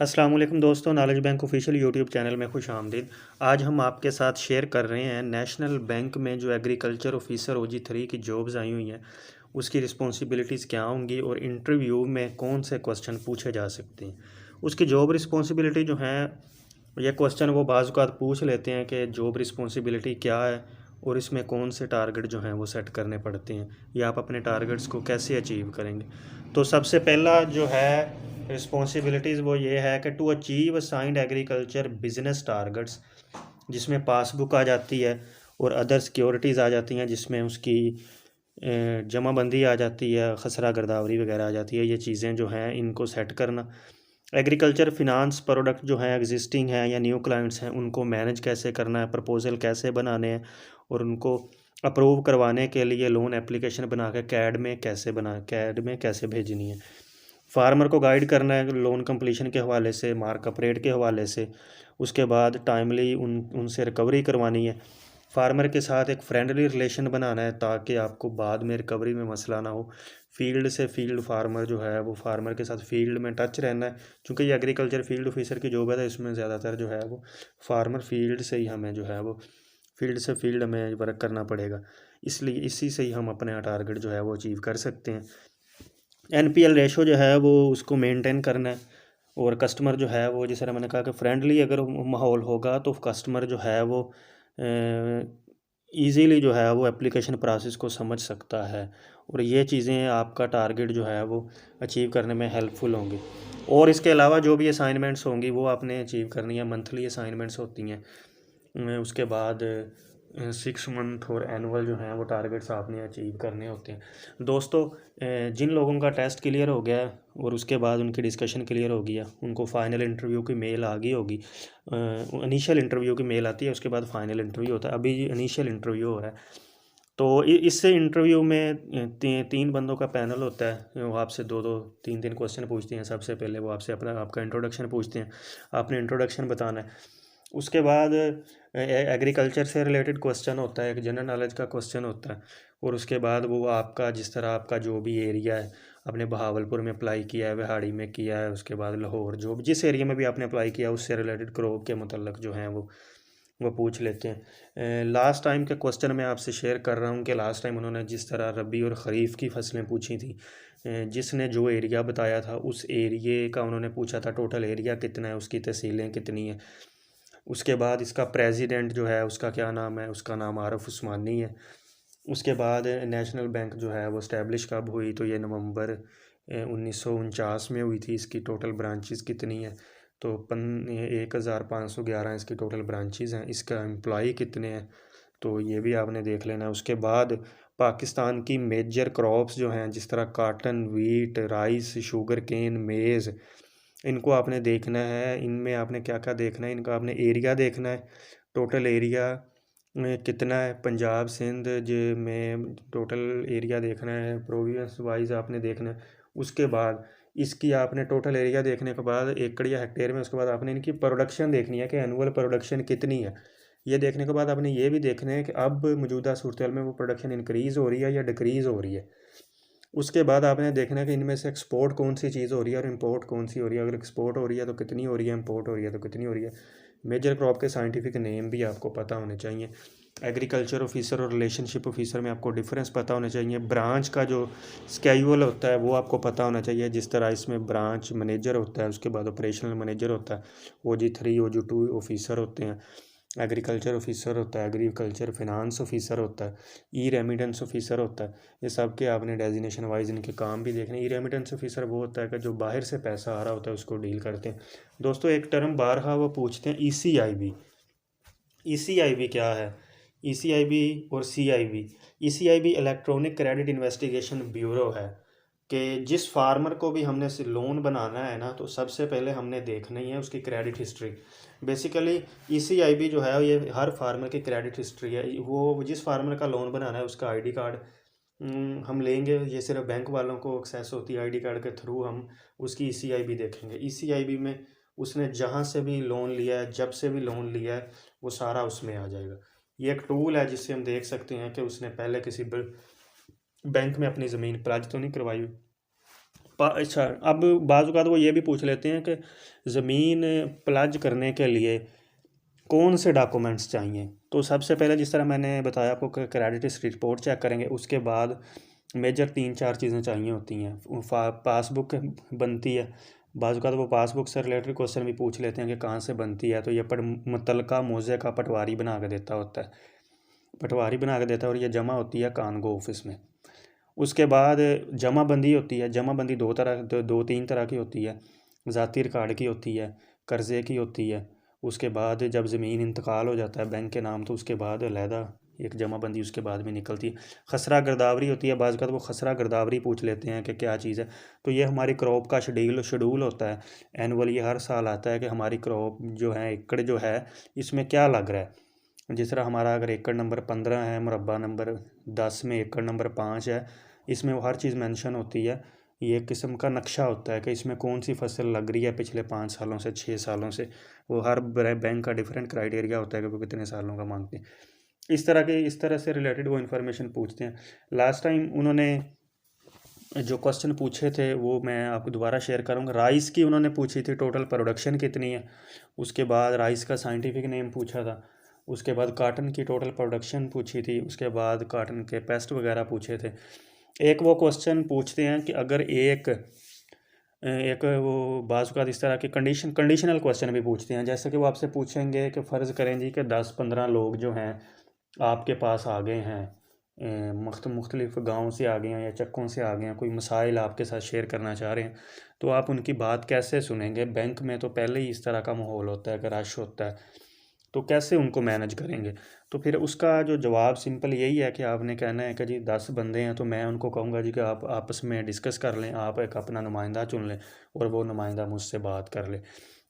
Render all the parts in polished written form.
अस्सलाम वालेकुम दोस्तों, knowledge bank official YouTube channel में खुश आमदीद। आज हम आपके साथ शेयर कर रहे हैं नेशनल बैंक में जो एग्रीकल्चर ऑफिसर OG3 की जॉब्स आई हुई हैं, उसकी रिस्पॉन्सिबिलिटीज़ क्या होंगी और इंटरव्यू में कौन से क्वेश्चन पूछे जा सकते हैं। उसकी जॉब रिस्पॉन्सिबिलिटी जो है, ये क्वेश्चन वो बाज़ औक़ात पूछ लेते हैं कि जॉब रिस्पॉन्सिबिलिटी क्या है और इसमें कौन से टारगेट जो हैं वो सेट करने पड़ते हैं, या आप अपने टारगेट्स को कैसे अचीव करेंगे। तो सबसे पहला जो है रिस्पॉन्सिबिलिटीज़ वो ये है कि to achieve assigned agriculture business targets, जिसमें पासबुक आ जाती है और अदर सिक्योरिटीज़ आ जाती हैं, जिसमें उसकी जमाबंदी आ जाती है, खसरा गर्दावरी वगैरह आ जाती है। ये चीज़ें जो हैं इनको सेट करना। एग्रीकल्चर फिनांस प्रोडक्ट जो हैं एग्जिस्टिंग हैं या न्यू क्लाइंट्स हैं, उनको मैनेज कैसे करना है, प्रपोजल कैसे बनाने हैं और उनको अप्रूव करवाने के लिए लोन एप्लीकेशन बना के कैड में कैसे भेजनी है। फार्मर को गाइड करना है लोन कंप्लीशन के हवाले से, मार्कअप रेट के हवाले से। उसके बाद टाइमली उनसे रिकवरी करवानी है। फार्मर के साथ एक फ्रेंडली रिलेशन बनाना है ताकि आपको बाद में रिकवरी में मसला ना हो। फील्ड से फील्ड फार्मर जो है वो फार्मर के साथ फील्ड में टच रहना है, क्योंकि ये एग्रीकल्चर फील्ड ऑफिसर की जॉब है, तो इसमें ज़्यादातर जो है वो फार्मर फील्ड से ही हमें जो है वो फील्ड से फील्ड हमें वर्क करना पड़ेगा। इसलिए इसी से ही हम अपने टारगेट जो है वो अचीव कर सकते हैं। NPL रेशो जो है वो उसको मेंटेन करना है। और कस्टमर जो है वो, जैसे मैंने कहा कि फ्रेंडली अगर माहौल होगा तो कस्टमर जो है वो ईज़िली जो है वो एप्लीकेशन प्रोसेस को समझ सकता है, और ये चीज़ें आपका टारगेट जो है वो अचीव करने में हेल्पफुल होंगी। और इसके अलावा जो भी असाइनमेंट्स होंगी वो आपने अचीव करनी है। मंथली असाइनमेंट्स होती हैं, उसके बाद 6 मंथ और एनुअल जो हैं वो टारगेट्स आपने अचीव करने होते हैं। दोस्तों, जिन लोगों का टेस्ट क्लियर हो गया है और उसके बाद उनकी डिस्कशन क्लियर हो गया, उनको फ़ाइनल इंटरव्यू की मेल आ गई होगी। इनिशियल इंटरव्यू की मेल आती है, उसके बाद फ़ाइनल इंटरव्यू होता है। अभी इनिशियल इंटरव्यू हो रहा है, तो इससे इंटरव्यू में 3 बंदों का पैनल होता है। वो आपसे 2-2 3-3 क्वेश्चन पूछते हैं। सबसे पहले वो आपसे आपका इंट्रोडक्शन पूछते हैं, आपने इंट्रोडक्शन बताना है। उसके बाद एग्रीकल्चर से रिलेटेड क्वेश्चन होता है, एक जनरल नॉलेज का क्वेश्चन होता है। और उसके बाद वो आपका, जिस तरह आपका जो भी एरिया है, आपने बहावलपुर में अप्लाई किया है, विहाड़ी में किया है, उसके बाद लाहौर, जो जिस एरिया में भी आपने अप्लाई किया उससे रिलेटेड क्रॉप के मतलब जो हैं वो पूछ लेते हैं। लास्ट टाइम के क्वेश्चन मैं आपसे शेयर कर रहा हूँ कि लास्ट टाइम उन्होंने जिस तरह रबी और ख़रीफ़ की फसलें पूछी थी, जिसने जो एरिया बताया था उस एरिए का उन्होंने पूछा था टोटल एरिया कितना है, उसकी तहसीलें कितनी हैं। उसके बाद इसका प्रेसिडेंट जो है उसका क्या नाम है, उसका नाम आरफ उस्मानी है। उसके बाद नेशनल बैंक जो है वो इस्टेब्लिश कब हुई, तो ये नवंबर 1949 में हुई थी। इसकी टोटल ब्रांचेस कितनी है, तो 1511 इसकी टोटल ब्रांचेस हैं। इसका एम्प्लॉई कितने हैं, तो ये भी आपने देख लेना है। उसके बाद पाकिस्तान की मेजर क्रॉप्स जो हैं, जिस तरह cotton, wheat, rice, sugar cane, maize, इनको आपने देखना है। इनमें आपने क्या क्या देखना है, इनका आपने एरिया देखना है, टोटल एरिया में कितना है। पंजाब सिंध जो में टोटल एरिया देखना है, प्रोविंस वाइज आपने देखना है। उसके बाद इसकी आपने टोटल एरिया देखने के बाद एकड़ या हेक्टेयर में, उसके बाद आपने इनकी प्रोडक्शन देखनी है कि एनुअल प्रोडक्शन कितनी है। ये देखने के बाद आपने ये भी देखना है कि अब मौजूदा सूरत में वो प्रोडक्शन इंक्रीज़ हो रही है या डिक्रीज़ हो रही है। उसके बाद आपने देखना है कि इनमें से एक्सपोर्ट कौन सी चीज़ हो रही है और इंपोर्ट कौन सी हो रही है। अगर एक्सपोर्ट हो रही है तो कितनी हो रही है, इंपोर्ट हो रही है तो कितनी हो रही है। मेजर क्रॉप के साइंटिफिक नेम भी आपको पता होने चाहिए। एग्रीकल्चर ऑफिसर और रिलेशनशिप ऑफिसर में आपको डिफरेंस पता होना चाहिए। ब्रांच का जो स्केड्यूल होता है वो आपको पता होना चाहिए। जिस तरह इसमें ब्रांच मैनेजर होता है, उसके बाद ऑपरेशनल मैनेजर होता है, OG3 OG2 ऑफिसर होते हैं, एग्रीकल्चर ऑफिसर होता है, एग्रीकल्चर फिनांस ऑफिसर होता है, ई रेमिटेंस ऑफिसर होता है। ये सब के आपने डेजिनेशन वाइज इनके काम भी देखने। ई रेमिटेंस ऑफिसर वो होता है कि जो बाहर से पैसा आ रहा होता है उसको डील करते हैं। दोस्तों, एक टर्म बारहा वो पूछते हैं, ECIB। ECIB क्या है? ECIB और CIB। ECIB electronic credit investigation bureau है कि जिस फार्मर को भी हमने से लोन बनाना है ना, तो सबसे पहले हमने देखना ही है उसकी क्रेडिट हिस्ट्री। बेसिकली ECIB जो है ये हर फार्मर की क्रेडिट हिस्ट्री है। वो जिस फार्मर का लोन बनाना है उसका ID कार्ड हम लेंगे। ये सिर्फ बैंक वालों को एक्सेस होती है, ID कार्ड के थ्रू हम उसकी ECIB देखेंगे। ECIB में उसने जहाँ से भी लोन लिया है, जब से भी लोन लिया है, वो सारा उसमें आ जाएगा। ये एक टूल है जिससे हम देख सकते हैं कि उसने पहले किसी बैंक में अपनी ज़मीन प्लाज तो नहीं करवाई, अच्छा, अब बाज़ औक़ात वो ये भी पूछ लेते हैं कि ज़मीन प्लज करने के लिए कौन से डॉक्यूमेंट्स चाहिए। तो सबसे पहले जिस तरह मैंने बताया आपको कि क्रेडिट हिस्ट्री रिपोर्ट चेक करेंगे, उसके बाद मेजर 3-4 चीज़ें चाहिए होती हैं। पासबुक बनती है, बाज़ औक़ात वो पासबुक से रिलेटेड क्वेश्चन भी पूछ लेते हैं कि कहाँ से बनती है, तो ये मुतल्लिका मौज़े का पटवारी बना के देता होता है, पटवारी बना के देता है, और ये जमा होती है कानगो ऑफिस में। उसके बाद जमाबंदी होती है। जमाबंदी दो तीन तरह की होती है। ज़ाती रिकार्ड की होती है, कर्ज़े की होती है। उसके बाद जब ज़मीन इंतकाल हो जाता है बैंक के नाम, तो उसके बाद अलहदा एक जमाबंदी उसके बाद भी निकलती है। खसरा गिरदावरी होती है, बाज़ वो खसरा गिरदावरी पूछ लेते हैं कि क्या चीज़ है। तो ये हमारी क्रॉप का शेड्यूल होता है एनुअल, ये हर साल आता है कि हमारी क्रॉप जो है, एकड़ जो है, इसमें क्या लग रहा है। जिस तरह हमारा अगर एकड़ नंबर 15 है, मुरब्बा नंबर 10 में एकड़ नंबर 5 है, इसमें वो हर चीज़ मेंशन होती है। ये एक किस्म का नक्शा होता है कि इसमें कौन सी फसल लग रही है पिछले 5 सालों से, 6 सालों से। वो हर बैंक का डिफरेंट क्राइटेरिया होता है कि वो कितने सालों का मांगते हैं। इस तरह से रिलेटेड वो इन्फॉर्मेशन पूछते हैं। लास्ट टाइम उन्होंने जो क्वेश्चन पूछे थे वो मैं आपको दोबारा शेयर करूँगा। राइस की उन्होंने पूछी थी टोटल प्रोडक्शन कितनी है। उसके बाद राइस का साइंटिफिक नेम पूछा था। उसके बाद काटन की टोटल प्रोडक्शन पूछी थी। उसके बाद काटन के पेस्ट वगैरह पूछे थे। एक वो क्वेश्चन पूछते हैं कि अगर एक वो बाज़ औक़ात इस तरह के कंडीशनल क्वेश्चन भी पूछते हैं, जैसे कि वो आपसे पूछेंगे कि फ़र्ज़ करें जी कि 10-15 लोग जो हैं आपके पास आ गए हैं, मुख्तलिफ़ गाँव से आ गए हैं या चक्कों से आ गए हैं, कोई मसाइल आपके साथ शेयर करना चाह रहे हैं, तो आप उनकी बात कैसे सुनेंगे। बैंक में तो पहले ही इस तरह का माहौल होता है कि रश होता है, तो कैसे उनको मैनेज करेंगे। तो फिर उसका जो जवाब सिंपल यही है कि आपने कहना है कि जी 10 बंदे हैं, तो मैं उनको कहूँगा जी कि आप आपस में डिस्कस कर लें, आप एक अपना नुमाइंदा चुन लें और वो नुमाइंदा मुझसे बात कर ले।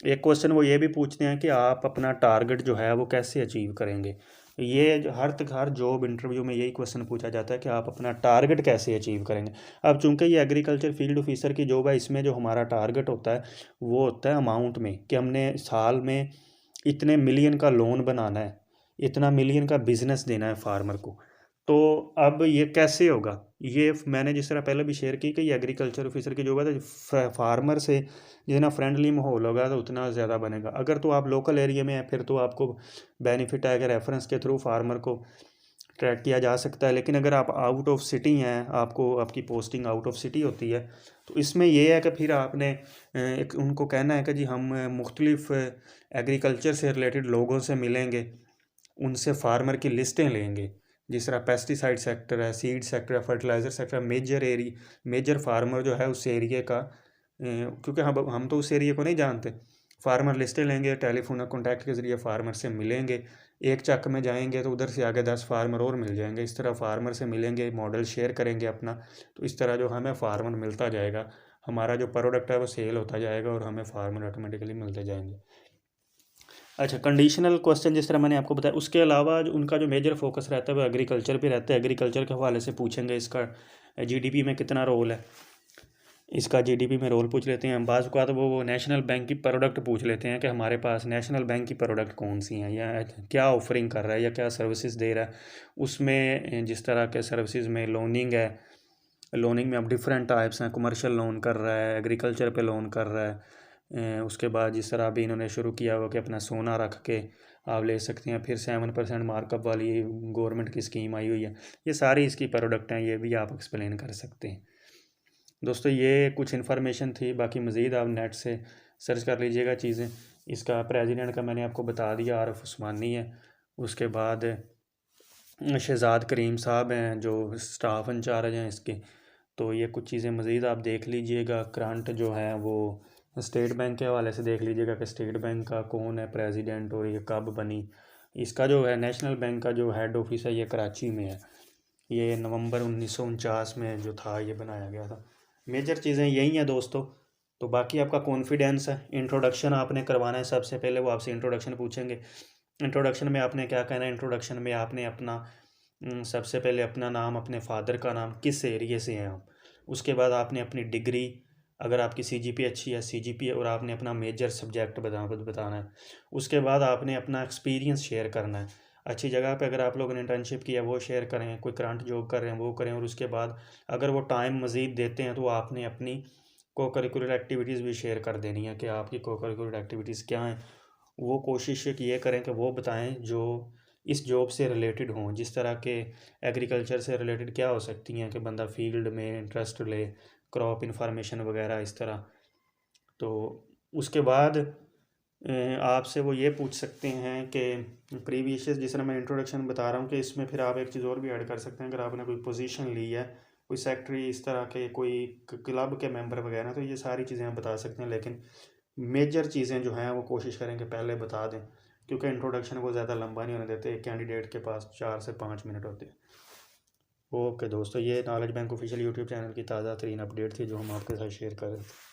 एक क्वेश्चन वो ये भी पूछते हैं कि आप अपना टारगेट जो है वो कैसे अचीव करेंगे। ये हर जॉब इंटरव्यू में यही क्वेश्चन पूछा जाता है कि आप अपना टारगेट कैसे अचीव करेंगे। अब चूंकि ये एग्रीकल्चर फील्ड ऑफिसर की जॉब है, इसमें जो हमारा टारगेट होता है वो होता है अमाउंट में, कि हमने साल में इतने मिलियन का लोन बनाना है, इतना मिलियन का बिजनेस देना है फार्मर को। तो अब ये कैसे होगा, ये मैंने जिस तरह पहले भी शेयर की कि ये एग्रीकल्चर ऑफिसर की जॉब है, तो फार्मर से जितना फ्रेंडली माहौल होगा तो उतना ज़्यादा बनेगा। अगर तो आप लोकल एरिया में हैं फिर तो आपको बेनिफिट है कि रेफरेंस के थ्रू फार्मर को ट्रैक किया जा सकता है। लेकिन अगर आप आउट ऑफ सिटी हैं, आपकी पोस्टिंग आउट ऑफ सिटी होती है, तो इसमें यह है कि फिर आपने एक उनको कहना है कि जी हम मुख्तलिफ एग्रीकल्चर से रिलेटेड लोगों से मिलेंगे, उनसे फार्मर की लिस्टें लेंगे। जिस तरह पेस्टिसाइड सेक्टर है, सीड सेक्टर है, फर्टिलाइज़र सेक्टर है, मेजर फार्मर जो है उस एरिए का, क्योंकि हम तो उस एरिए को नहीं जानते, फार्मर लिस्टें लेंगे, टेलीफोन कॉन्टैक्ट के ज़रिए फार्मर से मिलेंगे। एक चक में जाएंगे तो उधर से आगे 10 फार्मर और मिल जाएंगे। इस तरह फार्मर से मिलेंगे, मॉडल शेयर करेंगे अपना, तो इस तरह जो हमें फार्मर मिलता जाएगा, हमारा जो प्रोडक्ट है वो सेल होता जाएगा और हमें फार्मर ऑटोमेटिकली मिलते जाएंगे। अच्छा, कंडीशनल क्वेश्चन जिस तरह मैंने आपको बताया, उसके अलावा उनका जो मेजर फोकस रहता है वो एग्रीकल्चर पे रहता है। एग्रीकल्चर के हवाले से पूछेंगे इसका जीडीपी में कितना रोल है, इसका जीडीपी में रोल पूछ लेते हैं। बाज़ औक़ात वो नेशनल बैंक की प्रोडक्ट पूछ लेते हैं कि हमारे पास नेशनल बैंक की प्रोडक्ट कौन सी हैं, या क्या ऑफरिंग कर रहा है या क्या सर्विसेज दे रहा है। उसमें जिस तरह के सर्विसेज में लोनिंग है, लोनिंग में अब डिफरेंट टाइप्स हैं, कमर्शियल लोन कर रहा है, एग्रीकल्चर पे लोन कर रहा है। उसके बाद जिस तरह अभी इन्होंने शुरू किया हुआ कि अपना सोना रख के आप ले सकते हैं, फिर 7% मार्कअप वाली गवर्नमेंट की स्कीम आई हुई है। ये सारी इसकी प्रोडक्ट हैं, ये भी आप एक्सप्लेन कर सकते हैं। दोस्तों ये कुछ इन्फॉर्मेशन थी, बाकी मज़ीद आप नेट से सर्च कर लीजिएगा चीज़ें। इसका प्रेसिडेंट का मैंने आपको बता दिया, आरिफ उस्मानी है। उसके बाद शहजाद करीम साहब हैं जो स्टाफ इंचार्ज हैं इसके। तो ये कुछ चीज़ें मज़ीद आप देख लीजिएगा। करंट जो है वो स्टेट बैंक के हवाले से देख लीजिएगा कि स्टेट बैंक का कौन है प्रेसिडेंट और ये कब बनी। इसका जो है नेशनल बैंक का जो हेड ऑफिस है ये कराची में है। ये नवंबर 1949 में जो था ये बनाया गया था। मेजर चीज़ें यही हैं दोस्तों। तो बाकी आपका कॉन्फिडेंस है, इंट्रोडक्शन आपने करवाना है। सबसे पहले वो आपसे इंट्रोडक्शन पूछेंगे। इंट्रोडक्शन में आपने क्या कहना है, इंट्रोडक्शन में आपने अपना सबसे पहले अपना नाम, अपने फादर का नाम, किस एरिए से हैं आप। उसके बाद आपने अपनी डिग्री, अगर आपकी सीजीपीए अच्छी है सीजीपीए, और आपने अपना मेजर सब्जेक्ट बताना है। उसके बाद आपने अपना एक्सपीरियंस शेयर करना है। अच्छी जगह पे अगर आप लोगों ने इंटर्नशिप किया वो शेयर करें, कोई करंट जॉब कर रहे हैं वो करें। और उसके बाद अगर वो टाइम मज़ीद देते हैं तो आपने अपनी को करिकुलर एक्टिविटीज़ भी शेयर कर देनी है कि आपकी को करिकुलर एक्टिविटीज़ क्या हैं। वो कोशिश ये करें कि वो बताएं जो इस जॉब से रिलेटेड हों, जिस तरह के एग्रीकल्चर से रिलेटेड क्या हो सकती हैं कि बंदा फील्ड में इंटरेस्ट ले, क्रॉप इंफॉर्मेशन वगैरह इस तरह। तो उसके बाद आपसे वो ये पूछ सकते हैं कि प्रीवियस जिस तरह मैं इंट्रोडक्शन बता रहा हूँ कि इसमें फिर आप एक चीज़ और भी ऐड कर सकते हैं। अगर आपने कोई पोजीशन ली है, कोई सेक्रेटरी इस तरह के, कोई क्लब के मेंबर वगैरह, तो ये सारी चीज़ें आप बता सकते हैं। लेकिन मेजर चीज़ें जो हैं वो कोशिश करें कि पहले बता दें, क्योंकि इंट्रोडक्शन को ज़्यादा लंबा नहीं होने देते। एक कैंडिडेट के पास 4 से 5 मिनट होते हैं। ओके दोस्तों, ये knowledge bank official YouTube channel की ताज़ा तरीन अपडेट थी जो हम आपके साथ शेयर कर रहे थे।